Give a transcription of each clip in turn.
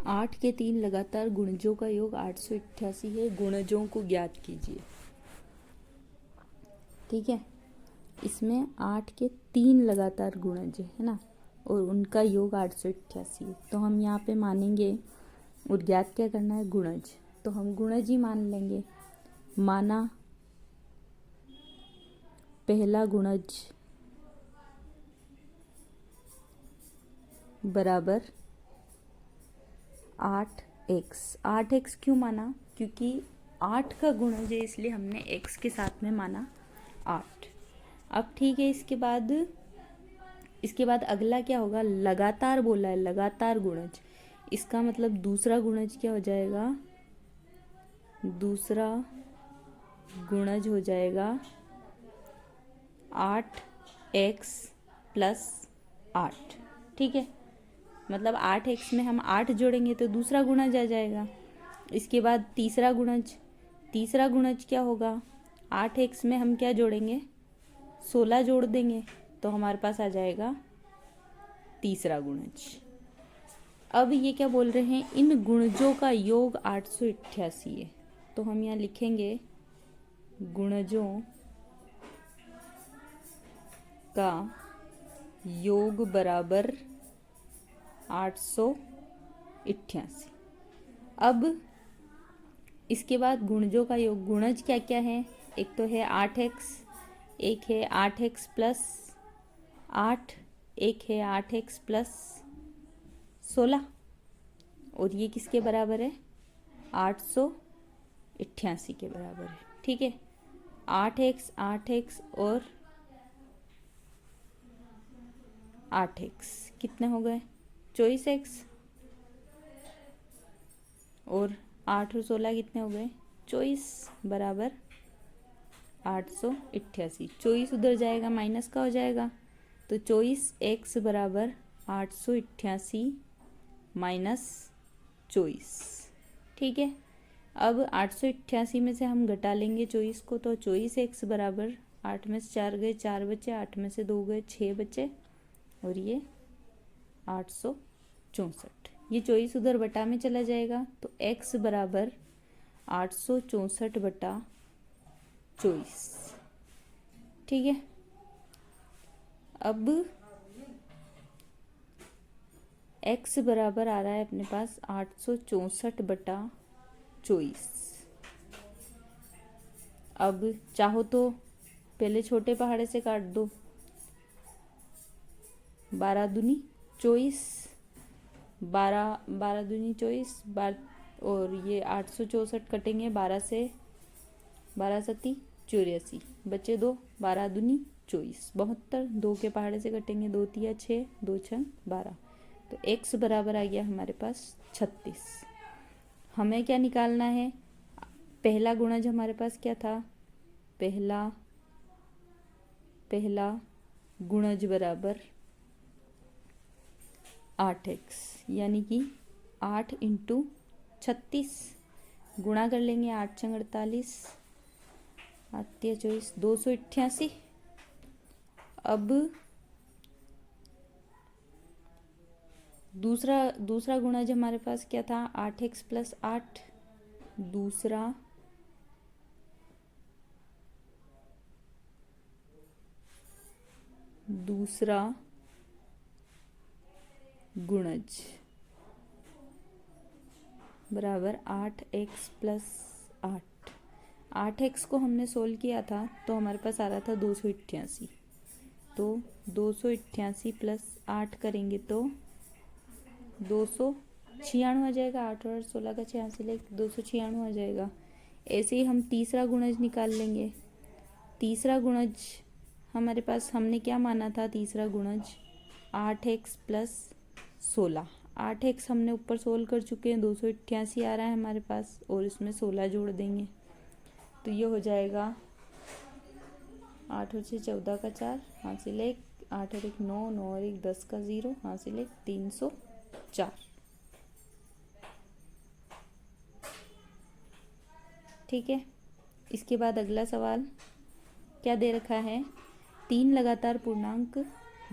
8 के 3 लगातार गुणजों का योग 888 है। गुणजों को ज्ञात कीजिए। ठीक है, इसमें 8 के 3 लगातार गुणज है ना, और उनका योग 888 है। तो हम यहाँ पे मानेंगे, और ज्ञात क्या करना है, गुणज। तो हम गुणज ही मान लेंगे। माना पहला गुणज बराबर 8x। 8x क्यों माना, क्योंकि 8 का गुणज है, इसलिए हमने x के साथ में माना 8। अब ठीक है, इसके बाद अगला क्या होगा, लगातार बोला है, लगातार गुणज। इसका मतलब दूसरा गुणज क्या हो जाएगा, दूसरा गुणज हो जाएगा 8x प्लस 8। ठीक है, मतलब 8x में हम 8 जोड़ेंगे तो दूसरा गुणज आ जाएगा। इसके बाद तीसरा गुणज क्या होगा, 8x में हम क्या जोड़ेंगे, 16 जोड़ देंगे तो हमारे पास आ जाएगा तीसरा गुणज। अब ये क्या बोल रहे हैं, इन गुणजों का योग 888 है। तो हम यहाँ लिखेंगे गुणजों का योग बराबर 888। अब इसके बाद गुणजों का योग, गुणज क्या क्या है, एक तो है 8x, एक है 8x प्लस 8, एक है 8x प्लस 16, और ये किसके बराबर है, 888 के बराबर है। ठीक है, 8x और 8x कितने हो गए, 24x, और 8 और 16 कितने हो गए, 24 बराबर 888। 24 उधर जाएगा, माइनस का हो जाएगा, तो 24x बराबर 888 माइनस 24। ठीक है, अब 888 में से हम घटा लेंगे 24 को, तो 24x बराबर 8 में से 4 गए, 4 बचे, 8 में से 2 गए, 6 बचे, और ये 864। ये 24 उधर बटा में चला जाएगा, तो x बराबर 864 बटा 24। ठीक है, अब x बराबर आ रहा है अपने पास 864 बटा 24। अब चाहो तो पहले छोटे पहाड़े से काट दो, 12 दूनी 24, 12 दूनी 24 बार, और ये 864 कटेंगे 12 से, 12 सती 84, बचे 2, 12 दूनी 24, 72, 2 के पहाड़े से कटेंगे, 2 तिया 6, 2 छंग 12, तो x बराबर आ गया हमारे पास 36। हमें क्या निकालना है, पहला गुणज हमारे पास क्या था, पहला गुणज बराबर 8x, यानी कि 8 इंटू 36 गुणा कर लेंगे, 8 छंग 48, 8 तिया 24, 288। अब दूसरा गुणज हमारे पास क्या था, 8x प्लस 8, दूसरा गुणज बराबर 8x प्लस 8। 8x को हमने सोल्व किया था तो हमारे पास आ रहा था 288, तो 288 प्लस 8 करेंगे तो 296 आ जाएगा। 8 और 16 का 86 ले 296 आ जाएगा। ऐसे ही हम तीसरा गुणज निकाल लेंगे। तीसरा गुणज हमारे पास, हमने क्या माना था, तीसरा गुणज 8x प्लस 16। 8x हमने ऊपर सोल्व कर चुके हैं, 288 आ रहा है हमारे पास, और इसमें 16 जोड़ देंगे तो ये हो जाएगा 8 और 6 14 का 4, हासिल 1, 8 और 1 9, 9 और 1 10 का 0, हासिल 1 304। ठीक है, इसके बाद अगला सवाल क्या दे रखा है, 3 लगातार पूर्णांक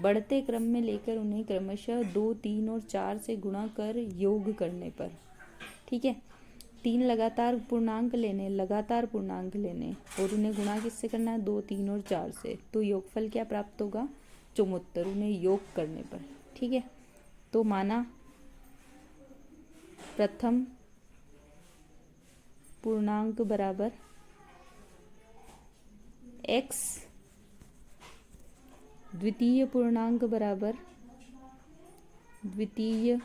बढ़ते क्रम में लेकर उन्हें क्रमशः 2, 3 और 4 से गुणा कर योग करने पर। ठीक है, 3 लगातार पूर्णांक लेने और उन्हें गुणा किससे करना है, 2, 3 और 4 से। तो योगफल क्या प्राप्त होगा, 74, उन्हें योग करने पर। ठीक है, तो माना प्रथम पूर्णांक बराबर x, द्वितीय पूर्णांक बराबर द्वितीय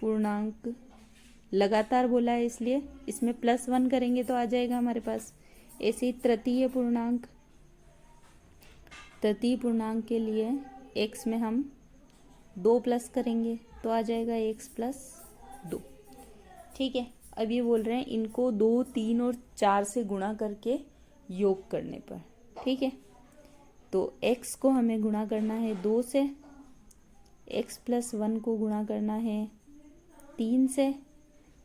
पूर्णांक, लगातार बोला है इसलिए इसमें +1 करेंगे तो आ जाएगा हमारे पास। ऐसे ही तृतीय पूर्णांक के लिए x में हम 2 प्लस करेंगे तो आ जाएगा x + 2। ठीक है, अब ये बोल रहे हैं इनको 2, 3 और 4 से गुणा करके योग करने पर। ठीक है, तो x को हमें गुणा करना है 2 से, x + 1 को गुणा करना है 3 से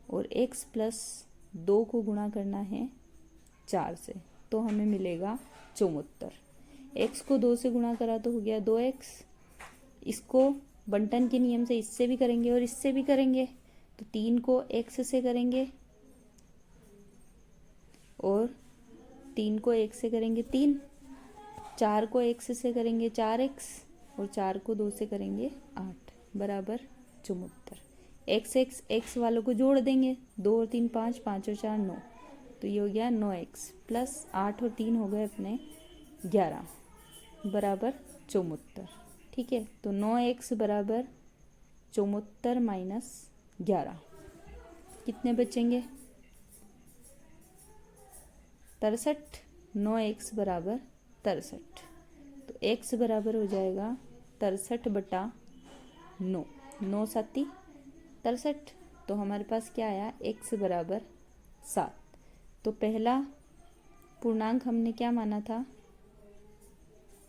और x + 2 को गुणा करना है 4 से। तो हमें मिलेगा 74। x को 2 से गुणा करा तो हो गया 2x। इसको बंटन के नियम से इससे भी करेंगे और इससे भी करेंगे, तो 3 को x से करेंगे और 3 को 1 से करेंगे 3, 4 को x से करेंगे 4x और 4 को 2 से करेंगे 8 बराबर 74। x वालों को जोड़ देंगे, 2 और 3 5, 5 और 4 9, तो ये हो गया 9x + 8 और 3 हो गए अपने 11 बराबर 74। ठीक है, तो 9x बराबर 74 - 11 कितने बचेंगे, 63। 9x बराबर 63, तो x बराबर हो जाएगा 63/9, 9 × 7 = 63। तो हमारे पास क्या आया, x बराबर 7। तो पहला पूर्णांक हमने क्या माना था,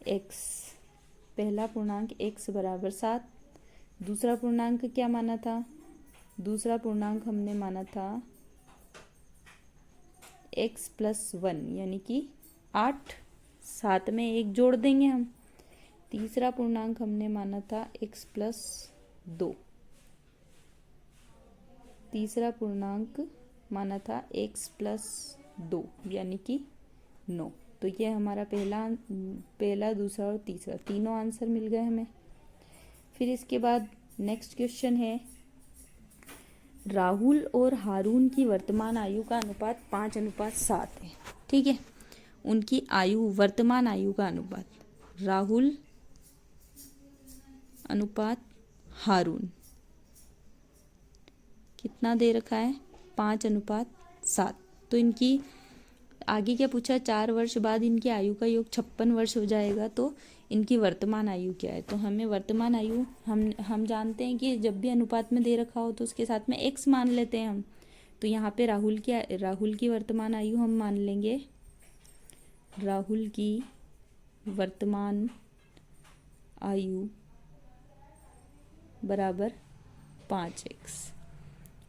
x, पहला पूर्णांक x बराबर 7। दूसरा पूर्णांक क्या माना था, दूसरा पूर्णांक हमने माना था x + 1 यानी कि 8, 7 में 1 जोड़ देंगे हम। तीसरा पूर्णांक हमने माना था x + 2, तीसरा पूर्णांक माना था x + 2 यानी कि 9। तो ये हमारा पहला, दूसरा और तीसरा तीनों आंसर मिल गए हमें। फिर इसके बाद नेक्स्ट क्वेश्चन है, राहुल और हारून की वर्तमान आयु का अनुपात 5:7 है। ठीक है, उनकी वर्तमान आयु का अनुपात, राहुल अनुपात हारून कितना दे रखा है, 5:7। तो इनकी आगे क्या पूछा, 4 वर्ष बाद इनकी आयु का योग 56 वर्ष हो जाएगा, तो इनकी वर्तमान आयु क्या है। तो हमें वर्तमान आयु हम जानते हैं कि जब भी अनुपात में दे रखा हो तो उसके साथ में x मान लेते हैं हम। तो यहाँ पे राहुल की वर्तमान आयु हम मान लेंगे, राहुल की वर्तमान आयु बराबर 5x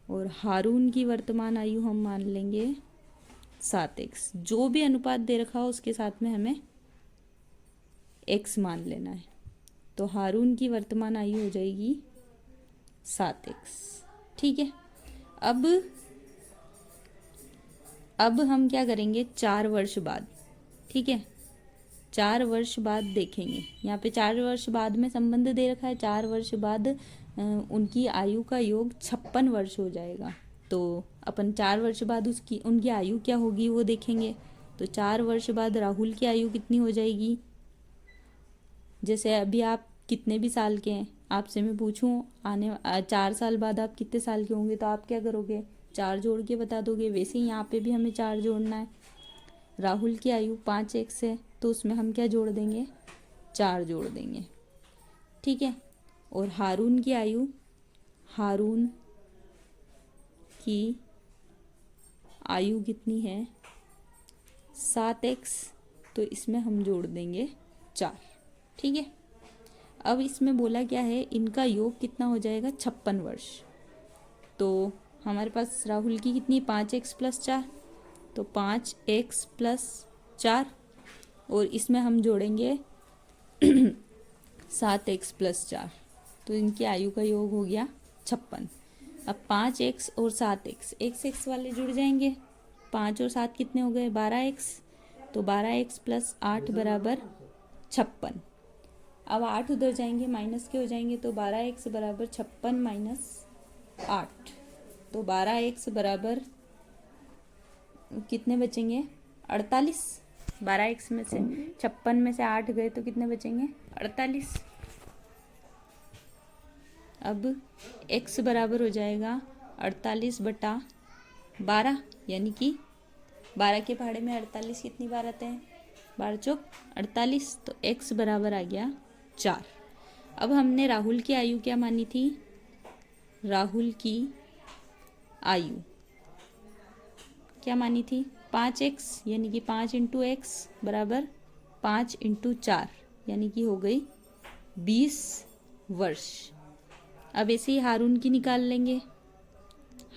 और हारून की वर्तमान आयु हम मान लेंगे 7x। जो भी अनुपात दे रखा हो उसके साथ में हमें x मान लेना है। तो हारून की वर्तमान आयु हो जाएगी 7x। ठीक है, अब हम क्या करेंगे, 4 वर्ष बाद। ठीक है, 4 वर्ष बाद देखेंगे, यहाँ पे 4 वर्ष बाद में संबंध दे रखा है, 4 वर्ष बाद उनकी आयु का योग 56 वर्ष हो जाएगा। तो अपन 4 वर्ष बाद उनकी आयु क्या होगी वो देखेंगे। तो 4 वर्ष बाद राहुल की आयु कितनी हो जाएगी, जैसे अभी आप कितने भी साल के हैं, आपसे मैं पूछूं 4 साल बाद आप कितने साल के होंगे, तो आप क्या करोगे, 4 जोड़ के बता दोगे। वैसे ही यहाँ पे भी हमें 4 जोड़ना है। राहुल की आयु 5x है, तो उसमें हम क्या जोड़ देंगे, 4 जोड़ देंगे। ठीक है, और हारून की आयु कितनी है, 7x, तो इसमें हम जोड़ देंगे 4। ठीक है, अब इसमें बोला क्या है, इनका योग कितना हो जाएगा, 56 वर्ष। तो हमारे पास राहुल की कितनी, 5x + 4, तो 5x + 4 और इसमें हम जोड़ेंगे 7x + 4, तो इनकी आयु का योग हो गया 56। अब 5x और 7x, x वाले जुड़ जाएंगे, 5 और 7 कितने हो गए 12x, तो 12x + 8 = 56। अब 8 उधर जाएंगे माइनस के हो जाएंगे, तो 12x = 56 - 8, तो 12x बराबर कितने बचेंगे 48। 12x में से 56 में से 8 गए तो कितने बचेंगे 48। अब x बराबर हो जाएगा 48/12, यानी कि 12 के पहाड़े में 48 कितनी बार आते हैं, 12 चौक 48, तो x बराबर आ गया 4। अब हमने राहुल की आयु क्या मानी थी, राहुल की आयु क्या मानी थी 5x, यानी कि 5 × x बराबर 5 × 4, यानी कि हो गई 20 वर्ष। अब ऐसे ही हारून की निकाल लेंगे,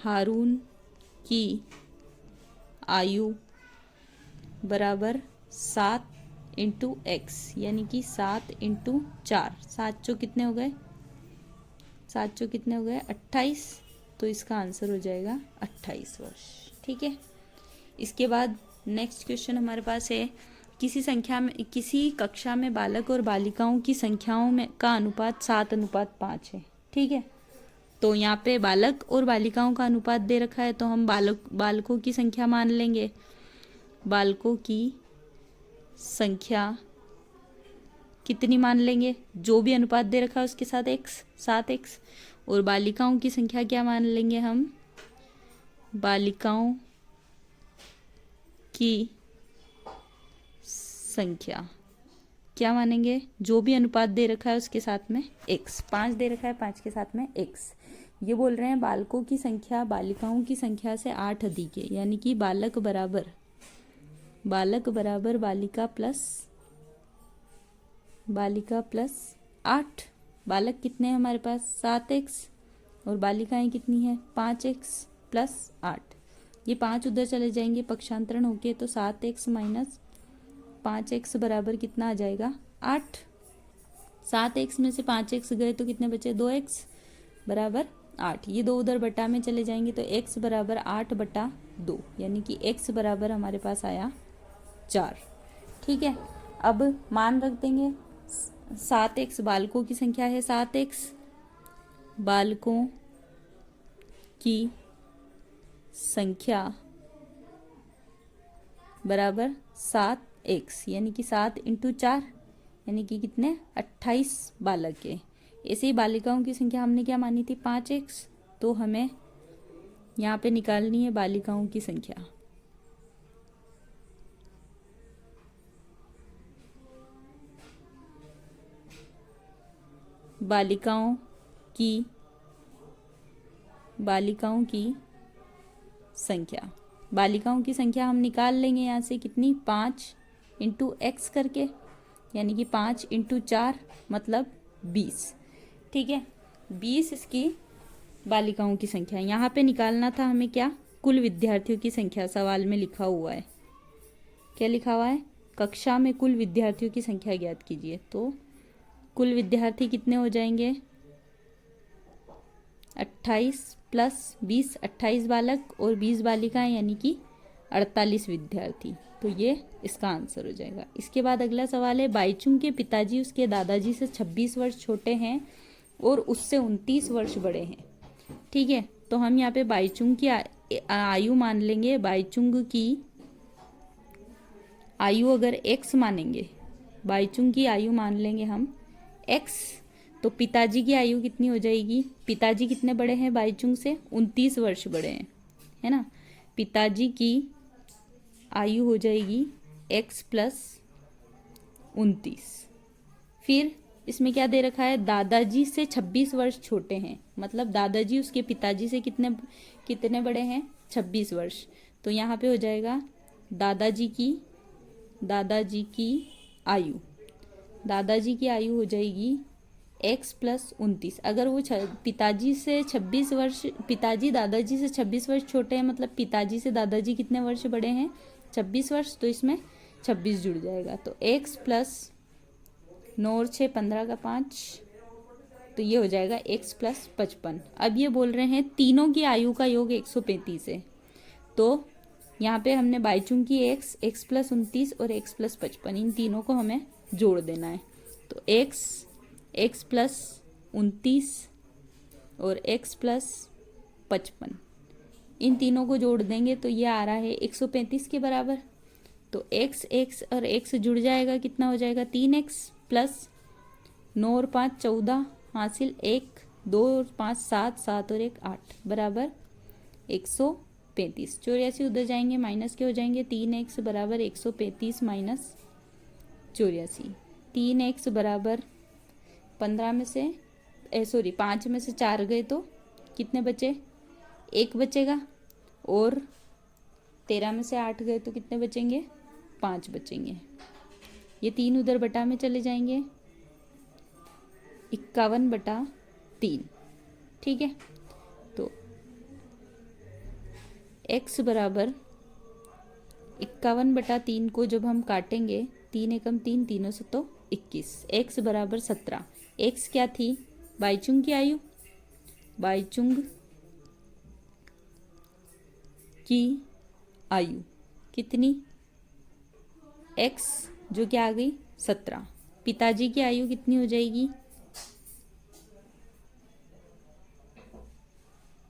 हारून की आयु बराबर 7 × x, यानी कि 7 × 4, 7 चौक कितने हो गए 28, तो इसका आंसर हो जाएगा 28 वर्ष। ठीक है, इसके बाद नेक्स्ट क्वेश्चन हमारे पास है, किसी कक्षा में बालक और बालिकाओं की संख्याओं में का अनुपात 7:5 है। ठीक है, तो यहाँ पे बालक और बालिकाओं का अनुपात दे रखा है, तो हम बालकों की संख्या मान लेंगे, बालकों की संख्या कितनी मान लेंगे, जो भी अनुपात दे रखा है उसके साथ x 7x, और बालिकाओं की संख्या क्या मान लेंगे हम, बालिकाओं की संख्या क्या मानेंगे, जो भी अनुपात दे रखा है उसके साथ में x, 5 दे रखा है 5 के साथ में x। ये बोल रहे हैं बालकों की संख्या बालिकाओं की संख्या से 8 अधिक है, यानी कि बालक बराबर बालिका प्लस 8। बालक कितने हैं हमारे पास 7x, और बालिकाएं कितनी हैं 5x + 8। ये 5 उधर चले जाएंगे पक्षांतरण होके, तो 7x - 5x बराबर कितना आ जाएगा 8। 7x में से 5x गए तो कितने बचे 2x बराबर 8। ये 2 उधर बटा में चले जाएंगे, तो x बराबर 8/2, यानी कि x बराबर हमारे पास आया 4। ठीक है, अब मान रख देंगे 7x बालकों की संख्या है, 7x बालकों की संख्या बराबर 7x, यानी कि 7 × 4, यानी कि कितने 28 बालक है। ऐसे ही बालिकाओं की संख्या हमने क्या मानी थी 5x, तो हमें यहाँ पे निकालनी है बालिकाओं की संख्या। बालिकाओं की संख्या हम निकाल लेंगे यहाँ से कितनी 5 × x करके, यानी कि 5 × 4 मतलब 20। ठीक है, 20 इसकी बालिकाओं की संख्या। यहाँ पे निकालना था हमें क्या, कुल विद्यार्थियों की संख्या। सवाल में लिखा हुआ है, क्या लिखा हुआ है, कक्षा में कुल विद्यार्थियों की संख्या ज्ञात कीजिए। तो कुल विद्यार्थी कितने हो जाएंगे 28 + 20, 28 बालक और 20 बालिकाएं, यानी कि 48 विद्यार्थी। तो ये इसका आंसर हो जाएगा। इसके बाद अगला सवाल है, बाईचुंग के पिताजी उसके दादाजी से 26 वर्ष छोटे हैं और उससे 29 वर्ष बड़े हैं। ठीक है, तो हम यहाँ पे बाईचुंग की आयु मान लेंगे। बाईचुंग की आयु अगर x मानेंगे, बाईचुंग की आयु मान लेंगे हम x, तो पिताजी की आयु कितनी हो जाएगी, पिताजी कितने बड़े हैं बाईचुंग से 29 वर्ष बड़े हैं, है ना। पिताजी की आयु हो जाएगी x + 29। फिर इसमें क्या दे रखा है, दादाजी से 26 वर्ष छोटे हैं, मतलब दादाजी उसके पिताजी से कितने बड़े हैं 26 वर्ष। तो यहाँ पे हो जाएगा दादाजी की आयु हो जाएगी x + 29। अगर वो पिताजी दादाजी से 26 वर्ष छोटे हैं, मतलब पिताजी से दादाजी कितने वर्ष बड़े हैं 26 वर्ष, तो इसमें 26 जुड़ जाएगा। तो x + 9 और 6 15 का 5, तो ये हो जाएगा x प्लस 55। अब ये बोल रहे हैं तीनों की आयु का योग 135 है, तो यहाँ पे हमने बाईचुंग की x प्लस 29 और x प्लस 55 इन तीनों को हमें जोड़ देना है। तो x प्लस 29 और x प्लस 55 इन तीनों को जोड़ देंगे तो ये आ रहा है 135 के बराबर। तो x और x जुड़ जाएगा, कितना हो जाएगा 3x प्लस 9 और 5 14 हासिल 1 2 और 5 7 7 और 1 8 बराबर 135। 84 उधर जाएंगे माइनस के हो जाएंगे, 3x बराबर 135 माइनस 84। 3x बराबर 15 में से 5 में से 4 गए तो कितने बचे, 1 बचेगा, और 13 में से 8 गए तो कितने बचेंगे, 5 बचेंगे। ये 3 उधर बटा में चले जाएंगे, 51/3। ठीक है, तो x बराबर 51/3 को जब हम काटेंगे 3 एकम 3 तीनों से तो 21, x बराबर 17। x क्या थी, बाईचुंग की आयु, बाईचुंग की आयु कितनी, x जो क्या आ गई 17। पिताजी की आयु कितनी हो जाएगी,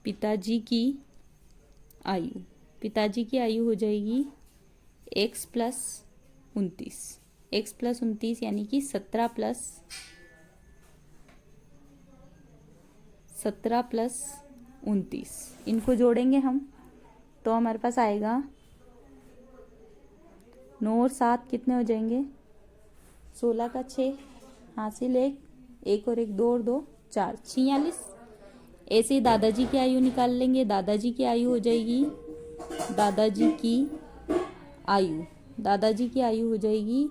पिताजी की आयु हो जाएगी x प्लस 29 यानी कि 17 प्लस 29। इनको जोड़ेंगे हम तो हमारे पास आएगा 9 और 7 कितने हो जाएंगे, 16 का 6 हासिल 1 और 1 2 और 2 4 46। ऐसे ही दादाजी की आयु निकाल लेंगे। दादाजी की आयु हो जाएगी, दादाजी की आयु हो जाएगी,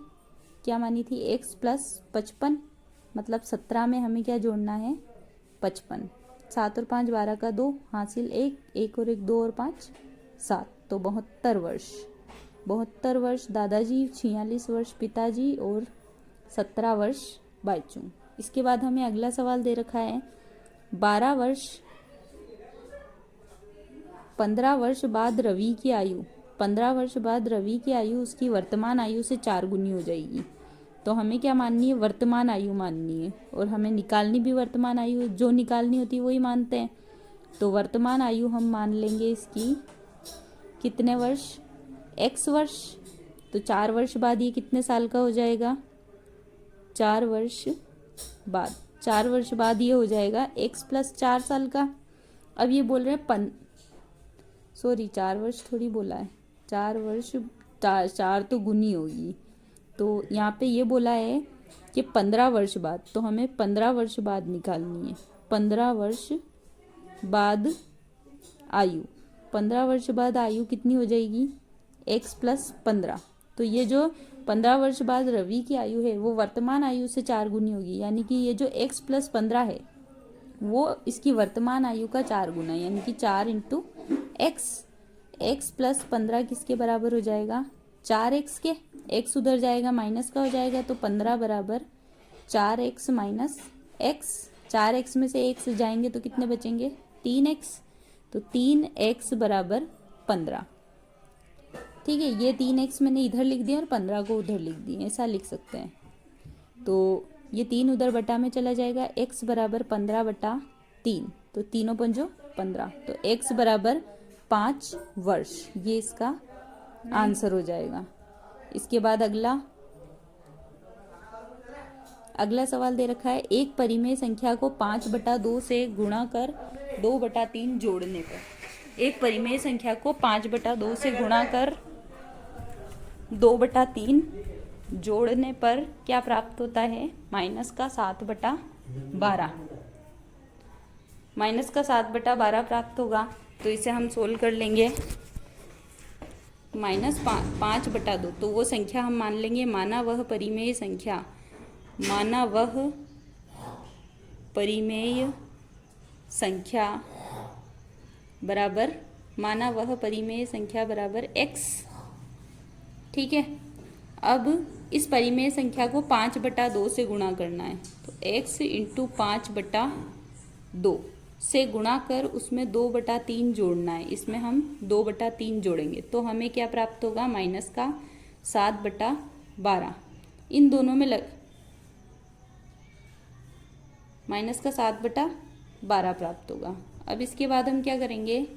क्या मानी थी, x प्लस 55, मतलब 17 में हमें क्या जोड़ना है 55। 7 और 5 12 का 2 हासिल 1 और 1 2 और 5 7, तो 72 वर्ष दादाजी, 46 वर्ष पिताजी और 17 वर्ष बाईचुंग। इसके बाद हमें अगला सवाल दे रखा है 15 वर्ष बाद रवि की आयु, 15 वर्ष बाद रवि की आयु उसकी वर्तमान आयु से 4 गुनी हो जाएगी। तो हमें क्या माननी है, वर्तमान आयु माननी है, और हमें निकालनी भी वर्तमान आयु, जो निकालनी होती है वही मानते हैं। तो वर्तमान आयु हम मान लेंगे इसकी कितने वर्ष, x वर्ष। तो 4 वर्ष बाद ये कितने साल का हो जाएगा, 4 वर्ष बाद ये हो जाएगा x प्लस 4 साल का। अब ये बोल रहे हैं 4 वर्ष थोड़ी बोला है, 4 वर्ष, 4 तो गुनी होगी, तो यहाँ पे ये बोला है कि 15 वर्ष बाद, तो हमें 15 वर्ष बाद निकालनी है। 15 वर्ष बाद आयु, 15 वर्ष बाद आयु कितनी हो जाएगी, x प्लस 15। तो ये जो 15 वर्ष बाद रवि की आयु है वो वर्तमान आयु से 4 गुनी होगी, यानी कि ये जो x प्लस 15 है वो इसकी वर्तमान आयु का 4 गुना, यानी कि 4 इंटू x प्लस 15 किसके बराबर हो जाएगा, 4x के, x उधर जाएगा माइनस का हो जाएगा, तो 15 बराबर 4x माइनस x। 4x में से x जाएंगे तो कितने बचेंगे, 3x, तो 3x बराबर 15। ठीक है, ये 3x मैंने इधर लिख दिया और 15 को उधर लिख दिया, ऐसा लिख सकते हैं। तो ये 3 उधर बटा में चला जाएगा, x बराबर 15/3, तो तीनों पंजो 15, तो x बराबर 5 वर्ष, ये इसका आंसर हो जाएगा। इसके बाद अगला सवाल दे रखा है, एक परिमेय संख्या को 5/2 से गुणा कर 2/3 जोड़ने पर, एक परिमेय संख्या को 5/2 से गुणा कर 2/3 जोड़ने पर क्या प्राप्त होता है, -7/12। -7/12 प्राप्त होगा, तो इसे हम सोल्व कर लेंगे। -5/2, तो वो संख्या हम मान लेंगे, माना वह परिमेय संख्या बराबर x। ठीक है, अब इस परिमेय संख्या को 5/2 से गुणा करना है। तो x इंटू 5/2 से गुणा कर उसमें 2/3 जोड़ना है। इसमें हम 2/3 जोड़ेंगे तो हमें क्या प्राप्त होगा, माइनस का 7/12। इन दोनों में माइनस का 7/12 प्राप्त होगा। अब इसके बाद हम क्या करेंगे,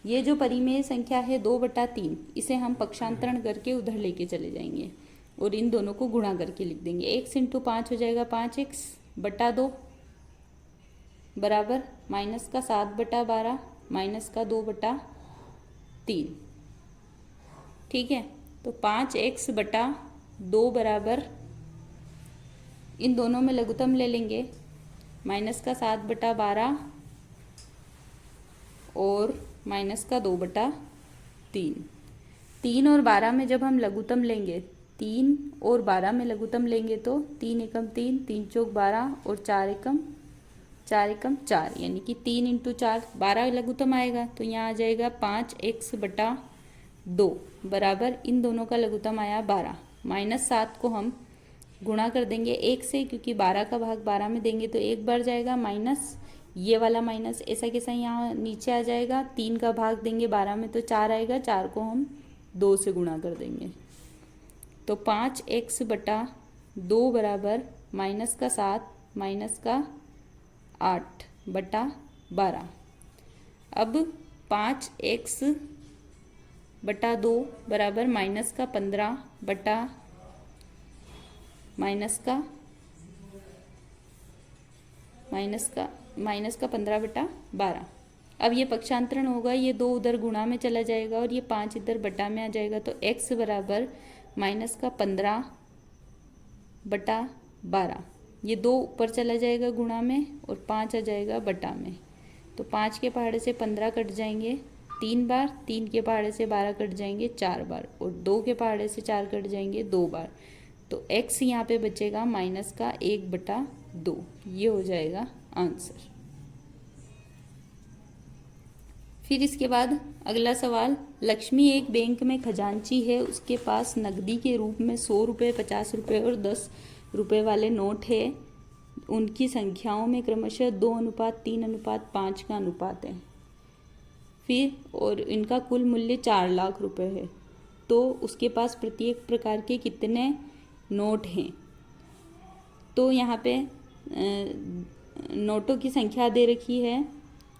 ये जो परिमेय संख्या है 2/3, इसे हम पक्षांतरण करके उधर लेके चले जाएंगे और इन दोनों को गुणा करके लिख देंगे। x इंटू 5 हो जाएगा 5x/2 बराबर माइनस का 7/12 माइनस का 2/3। ठीक है, तो 5x/2 बराबर, इन दोनों में लघुत्तम ले लेंगे, माइनस का 7/12 और माइनस का 2/3। 3 और 12 में जब हम लघुत्तम लेंगे, 3 और 12 में लघुत्तम लेंगे तो 3 एकम 3, 3 चौक 12 और 4 एकम 4, यानी कि 3 इंटू 4 12 लघुत्तम आएगा। तो यहाँ आ जाएगा 5x/2 बराबर, इन दोनों का लघुत्तम आया 12। माइनस 7 को हम गुणा कर देंगे 1 से, क्योंकि 12 का भाग 12 में देंगे तो 1 बार जाएगा माइनस, ये वाला माइनस ऐसा कैसा यहाँ नीचे आ जाएगा। 3 का भाग देंगे 12 में तो 4 आएगा, 4 को हम 2 से गुणा कर देंगे। तो 5x/2 बराबर माइनस का 7 माइनस का 8/12। अब 5x/2 बराबर माइनस का 15 माइनस का 15/12। अब ये पक्षांतरण होगा, ये 2 उधर गुणा में चला जाएगा और ये 5 इधर बटा में आ जाएगा। तो x बराबर माइनस का 15/12, ये 2 ऊपर चला जाएगा गुणा में और 5 आ जाएगा बटा में। तो 5 के पहाड़े से 15 कट जाएंगे 3 बार, 3 के पहाड़े से 12 कट जाएंगे 4 बार और 2 के पहाड़े से 4 कट जाएंगे 2 बार। तो x यहाँ पे बचेगा माइनस का 1/2। ये हो जाएगा आंसर। फिर इसके बाद अगला सवाल, लक्ष्मी एक बैंक में खजांची है, उसके पास नकदी के रूप में 100 रुपये, 50 रुपये और 10 रुपये वाले नोट है। उनकी संख्याओं में क्रमशः 2:3:5 का अनुपात है। फिर और इनका कुल मूल्य 4 लाख रुपए है। तो उसके पास प्रत्येक प्रकार के कितने नोट हैं। तो यहाँ पे नोटों की संख्या दे रखी है,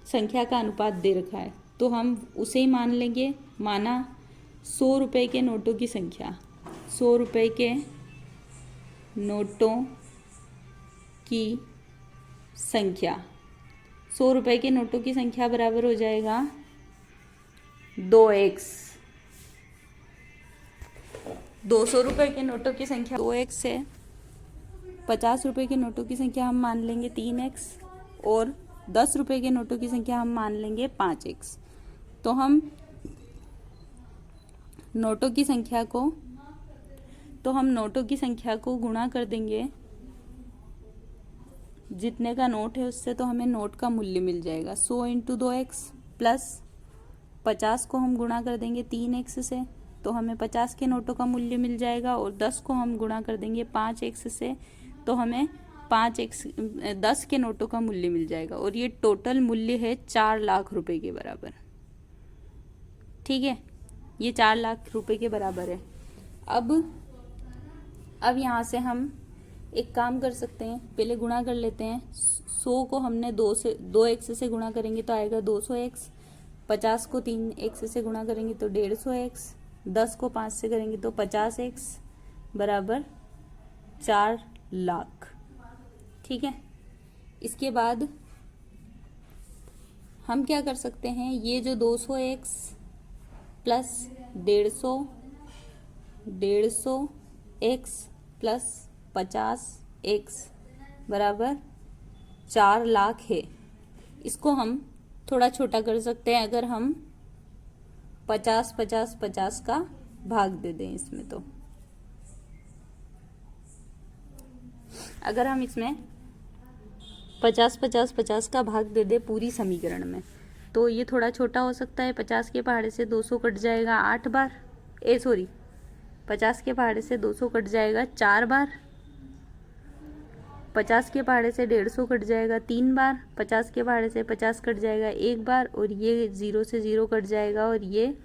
संख्या का अनुपात दे रखा है, तो हम उसे ही मान लेंगे। माना 100 रुपये के नोटों की संख्या, 100 रुपये के नोटों की संख्या, 100 रुपये के नोटों की संख्या बराबर हो जाएगा 2x। 200 रुपये के नोटों की संख्या 2x है। 50 रुपये के नोटों की संख्या हम मान लेंगे 3x और 10 रुपये के नोटों की संख्या हम मान लेंगे 5x। तो हम नोटों की संख्या को गुणा कर देंगे जितने का नोट है उससे, तो हमें नोट का मूल्य मिल जाएगा 100 इंटू 2x प्लस 50 को हम गुणा कर देंगे 3x से, तो हमें 50 के नोटों का मूल्य मिल जाएगा। और 10 को हम गुणा कर देंगे 5x से, तो हमें 10 के नोटों का मूल्य मिल जाएगा। और ये टोटल मूल्य है 4 लाख रुपए के बराबर। ठीक है, ये 4 लाख रुपए के बराबर है। अब यहाँ से हम एक काम कर सकते हैं, पहले गुणा कर लेते हैं। 100 को हमने 2x से गुणा करेंगे तो आएगा 200x। 50 को 3x से गुणा करेंगे तो 150x। 10 को 5 से करेंगे तो 50x बराबर 4 लाख। ठीक है, इसके बाद हम क्या कर सकते हैं, ये जो 200x plus 150x plus 50x बराबर 4 लाख है, इसको हम थोड़ा छोटा कर सकते हैं अगर हम 50-50-50 का भाग दे दें इसमें। तो अगर हम इसमें 50-50-50 का भाग दे दे पूरी समीकरण में, तो ये थोड़ा छोटा हो सकता है। 50 के पहाड़े से 200 कट जाएगा 8 बार, 50 के पहाड़े से 200 कट जाएगा 4 बार, 50 के पहाड़े से 150 कट जाएगा 3 बार, 50 के पहाड़े से 50 कट जाएगा 1 बार, और ये 0 से 0 कट जाएगा, और ये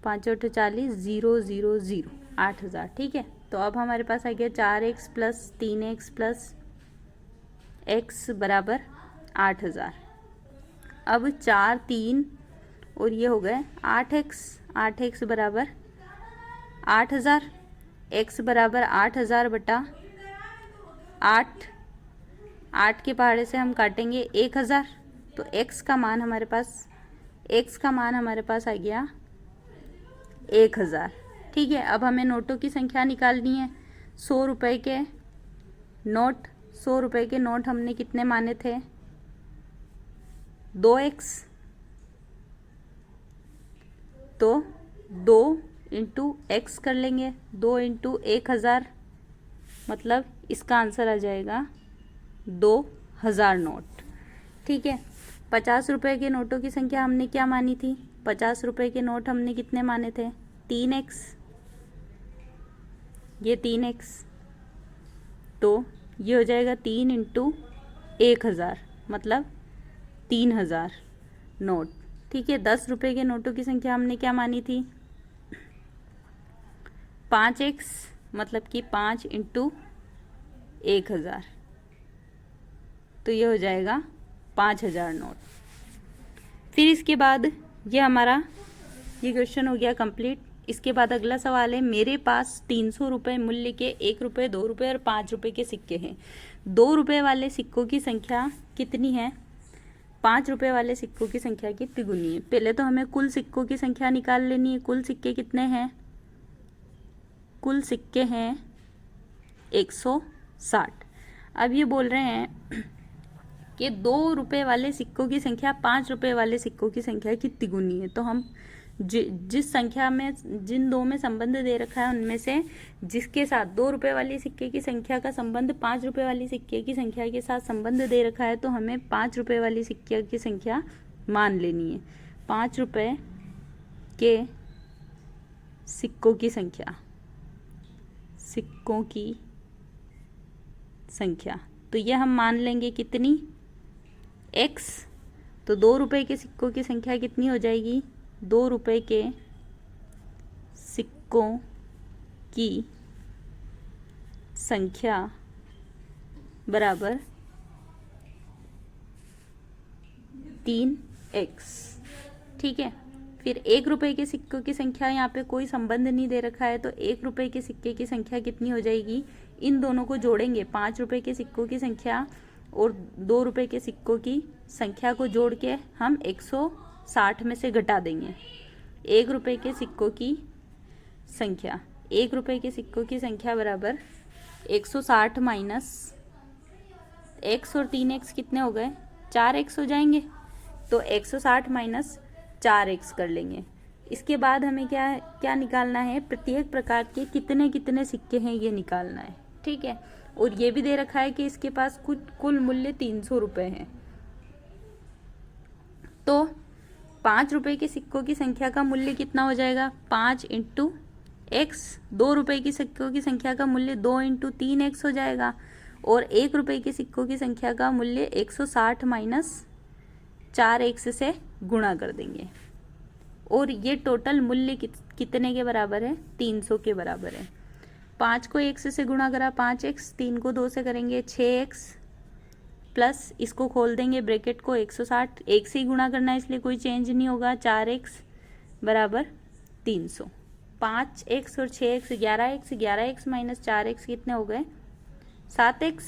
5 8 40 0 0 0 8000। ठीक है, तो अब हमारे पास आ गया 4x plus 3x plus x बराबर 8000। अब 4 3 और ये हो गए 8x, 8x बराबर 8000, x बराबर 8000 बटा 8, 8 के पहाड़े से हम काटेंगे 1000, तो x का मान हमारे पास आ गया 1000। ठीक है, अब हमें नोटों की संख्या निकालनी है। 100 रुपये के नोट, 100 रुपये के नोट हमने कितने माने थे? 2x, तो 2 इंटू एक्स कर लेंगे, 2 इंटू 1000, मतलब इसका आंसर आ जाएगा 2000 नोट। ठीक है, 50 रुपये के नोटों की संख्या हमने क्या मानी थी? 50 रुपये के नोट हमने कितने माने थे? 3x, ये 3x, तो ये हो जाएगा 3 इंटू 1000, मतलब 3000 नोट। ठीक है, 10 रुपये के नोटों की संख्या हमने क्या मानी थी? 5x, मतलब कि 5 इंटू 1000, तो ये हो जाएगा 5000 नोट। फिर इसके बाद ये क्वेश्चन हो गया कंप्लीट। इसके बाद अगला सवाल है, मेरे पास 300 रुपये मूल्य के 1 रुपये, 2 रुपये और 5 रुपये के सिक्के हैं। 2 रुपये वाले सिक्कों की संख्या कितनी है? 5 रुपये वाले सिक्कों की संख्या की तिगुनी है। पहले तो हमें कुल सिक्कों की संख्या निकाल लेनी है। कुल सिक्के कितने हैं? कुल सिक्के हैं 160। अब ये बोल रहे हैं कि 2 रुपये वाले सिक्कों की संख्या 5 रुपये वाले सिक्कों की संख्या की तिगुनी है। तो हम जिस संख्या में, जिन दो में संबंध दे रखा है, उनमें से जिसके साथ 2 रुपये वाली सिक्के की संख्या का संबंध 5 रुपये वाली सिक्के की संख्या के साथ संबंध दे रखा है, तो हमें 5 रुपये वाली सिक्के की संख्या मान लेनी है। 5 रुपये के सिक्कों की संख्या, तो ये हम मान लेंगे कितनी? x, तो 2 रुपये के सिक्कों की संख्या कितनी हो जाएगी? 2 रुपये के सिक्कों की संख्या बराबर 3x। ठीक है, फिर 1 रुपये के सिक्कों की संख्या, यहाँ पे कोई संबंध नहीं दे रखा है, तो 1 रुपये के सिक्के की संख्या कितनी हो जाएगी? इन दोनों को जोड़ेंगे, 5 रुपये के सिक्कों की संख्या और 2 रुपये के सिक्कों की संख्या को जोड़ के हम 160 में से घटा देंगे। 1 रुपये के सिक्कों की संख्या, 1 रुपये के सिक्कों की संख्या बराबर 160 माइनस x, और 3x कितने हो गए? 4x हो जाएंगे, तो 160 माइनस 4x कर लेंगे। इसके बाद हमें क्या निकालना है? प्रत्येक प्रकार के कितने कितने सिक्के हैं ये निकालना है। ठीक है, और ये भी दे रखा है कि इसके पास कुल मूल्य 300 रुपये है। तो 5 रुपये के सिक्कों की संख्या का मूल्य कितना हो जाएगा? 5 इंटू एक्स। 2 रुपये की सिक्कों की संख्या का मूल्य 2 इंटू 3x हो जाएगा, और 1 रुपये के सिक्कों की संख्या का मूल्य 160 माइनस 4x से गुणा कर देंगे, और ये टोटल मूल्य कितने के बराबर है? 300 के बराबर है। 5 को 1 से गुणा करा 5x, 3 को 2 से करेंगे 6x, प्लस इसको खोल देंगे ब्रैकेट को 160, 1 से ही गुणा करना है इसलिए कोई चेंज नहीं होगा, 4x बराबर 300। 5x और 6x 11x, 11x minus 4x कितने हो गए? 7x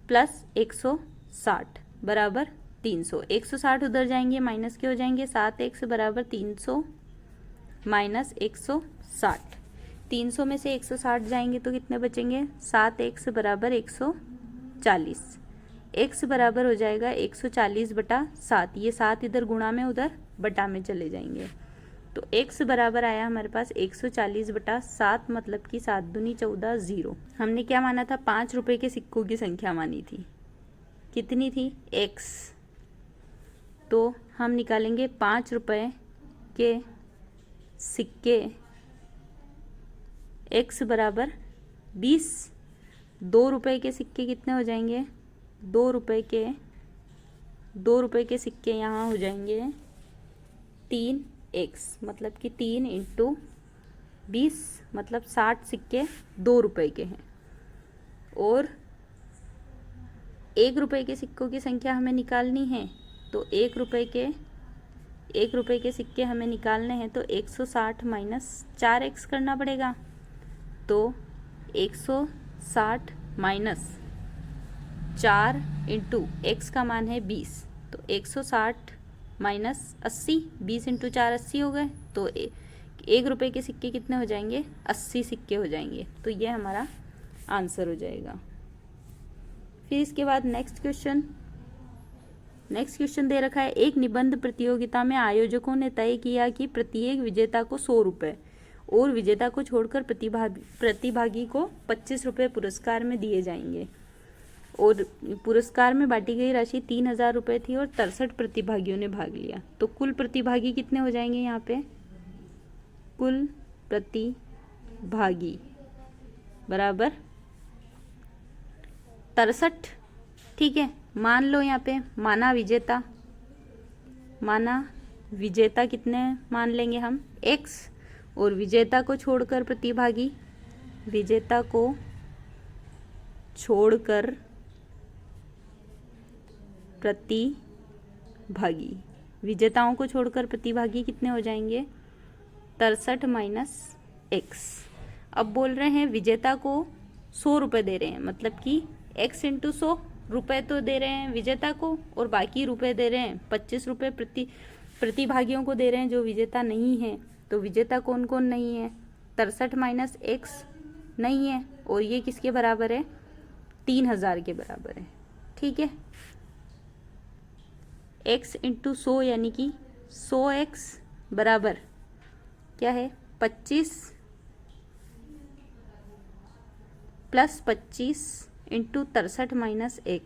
प्लस 160 बराबर 300। 160 उधर जाएंगे, माइनस के हो जाएंगे, 7x बराबर 300 माइनस 160। 300 में से 160 जाएंगे तो कितने बचेंगे? 7x बराबर 140। x बराबर हो जाएगा 140 बटा 7। ये 7 इधर गुणा में, उधर बटा में चले जाएंगे, तो x बराबर आया हमारे पास 140 बटा 7, मतलब कि 7 दूनी 14, 0। हमने क्या माना था? 5 रुपये के सिक्कों की संख्या मानी थी। कितनी थी? x। तो हम निकालेंगे 5 रुपये के सिक्के x बराबर 20। 2 रुपए के सिक्के कितने हो जाएंगे? 2 रुपए के सिक्के यहाँ हो जाएंगे 3x, मतलब कि 3 इंटू 20, मतलब 60 सिक्के 2 रुपए के हैं। और 1 रुपए के सिक्कों की संख्या हमें निकालनी है, तो 1 रुपए के सिक्के हमें निकालने हैं, तो 160 माइनस 4x करना पड़ेगा। तो 160 माइनस 4 इंटू x का मान है 20, तो 160 माइनस 80, 20 इंटू 4 80 हो गए। तो 1 रुपए के सिक्के कितने हो जाएंगे? 80 सिक्के हो जाएंगे। तो ये हमारा आंसर हो जाएगा। फिर इसके बाद नेक्स्ट क्वेश्चन दे रखा है, एक निबंध प्रतियोगिता में आयोजकों ने तय किया कि प्रत्येक विजेता को 100 रुपये और विजेता को छोड़कर प्रतिभागी को 25 रुपये पुरस्कार में दिए जाएंगे। और पुरस्कार में बांटी गई राशि 3000 रुपये थी और 63 प्रतिभागियों ने भाग लिया। तो कुल प्रतिभागी कितने हो जाएंगे यहाँ पे? कुल प्रतिभागी बराबर 63। ठीक है, मान लो यहाँ पे माना विजेता कितने मान लेंगे हम? x, और विजेता को छोड़कर प्रतिभागी, विजेताओं को छोड़कर प्रतिभागी कितने हो जाएंगे? 63 माइनस x। अब बोल रहे हैं विजेता को 100 रुपये दे रहे हैं, मतलब कि x इंटू 100 रुपये तो दे रहे हैं विजेता को, और बाकी रुपए दे रहे हैं 25 रुपये प्रतिभागियों को दे रहे हैं जो विजेता नहीं है। तो विजेता कौन कौन नहीं है? 63 माइनस x नहीं है, और ये किसके बराबर है? 3000 के बराबर है। ठीक है, x इंटू 100 यानी कि 100x बराबर क्या है? 25 plus 25 into 63 minus x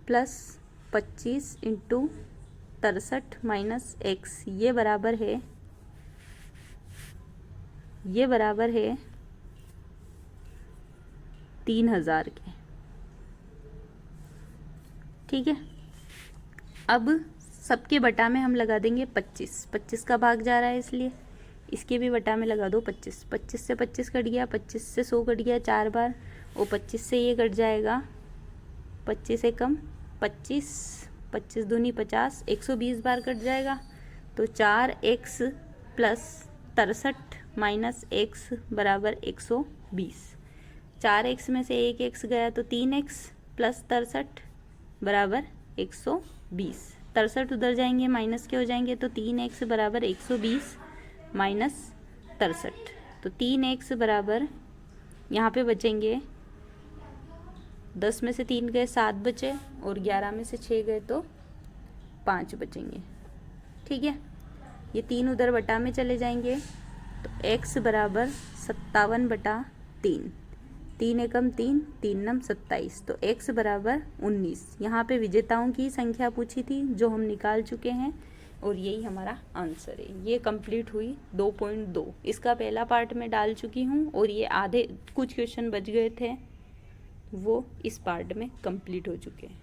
plus 25 into 63 minus x, ये बराबर है 3000 के। ठीक है, अब सबके बटा में हम लगा देंगे 25 का भाग जा रहा है इसलिए इसके भी बटा में लगा दो 25 से 25 कट गया, 25 से 100 कट गया 4 बार, और 25 से ये कट जाएगा 25 से कम 25 दूनी 50, 120 बार कट जाएगा। तो 4x प्लस 63 माइनस x बराबर 120। 4x में से 1x गया तो 3x प्लस 63 बराबर 120। 63 उधर जाएंगे माइनस के हो जाएंगे, तो 3x बराबर 120 माइनस 63। तो 3x बराबर यहाँ पे बचेंगे 10 में से 3 गए 7 बचे, और 11 में से 6 गए तो 5 बचेंगे। ठीक है, ये 3 उधर बटा में चले जाएंगे, तो x बराबर 57/3। 3 एकम 3, 3 नम 27, तो x बराबर 19। यहाँ पे विजेताओं की संख्या पूछी थी जो हम निकाल चुके हैं, और यही हमारा आंसर है। ये कंप्लीट हुई 2.2। इसका पहला पार्ट में डाल चुकी हूँ, और ये आधे कुछ क्वेश्चन बच गए थे वो इस पार्ट में कंप्लीट हो चुके हैं।